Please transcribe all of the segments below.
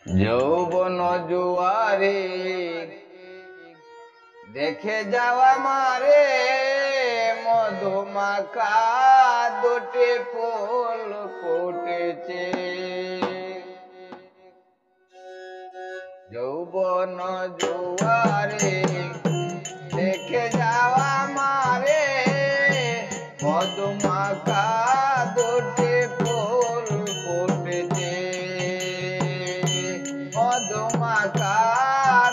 যৌবন জুয়ারে দেখে যাওয়া মারে মধুমাখা দুটি ফুল ফুটেছে। যৌবন জুয়ারে দেখে যাওয়া মারে মধুমাখা দুটি ফুল ফুটেছে। মধুমাখা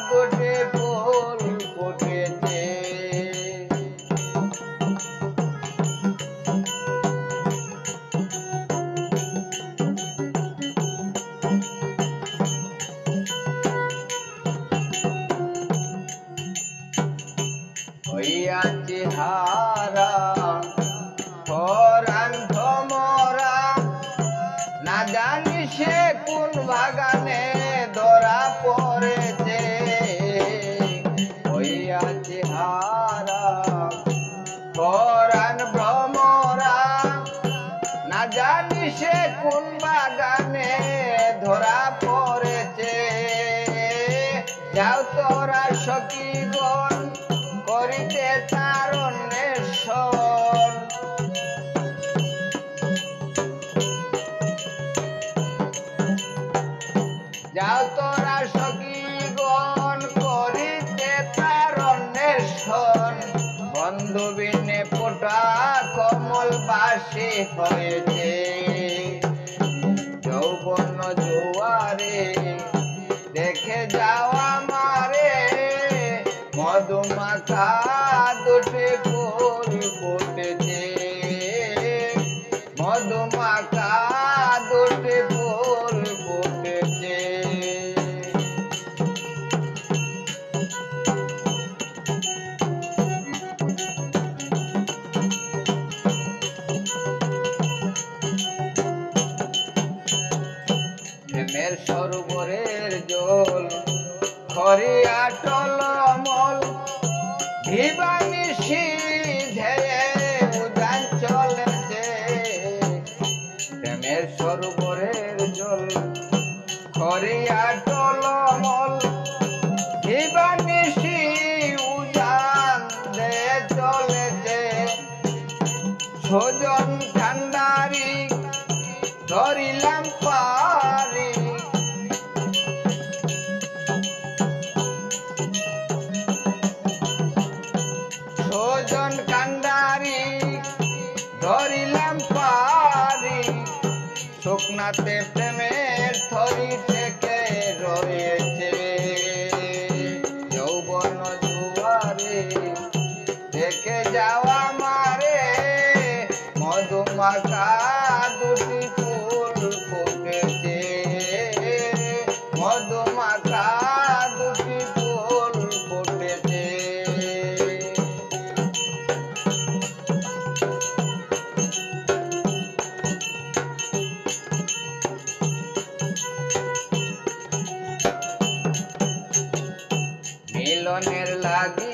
দুটি ফুল ফুটেছে। হইয়াছি হারা পরাণ ভ্রমরা, না জানি সে কোন বাগানে ধরা পড়েছে। হইয়াছি হারা পরাণ ভ্রমরা, না জানি সে কোন বাগানে ধরা পড়েছে। যাও তোরা সখীগণ করিতে তার অন্বেষণ, যাও তোরা সখীগণ করিতে তার অন্বেষণ। বন্ধু বিনে ফোটা কমল বাসি হয়েছে। যৌবন জোয়ারে দেখে যাওয়া মারে মধুমাখা দুটি ফুল ফুটেছে। মধুমাখা দুটি ফুল ফুটেছে। প্রেমের সরোবরের জল খরিয়া টলমল, ভিবানিশি ধেয়ে উদান চলেছে। প্রেমের সরোবরের জল খরিয়া টলমল, ভিবানিশি উদান ধেয়ে চলেছে। সজন ঠান্ডারি ধরিলাম পারি, সজন কান্ডারি ধরিলাম পারি। শুকনাতে প্রেমের থরি থেকে রয়েছে। যৌবন জুয়ারে দেখে যাওয়া মারে মধুমাখা দুটি ফুল ফুটেছে। মধুমাখা দুটি ফুল ফুটেছে। মিলনের লাগি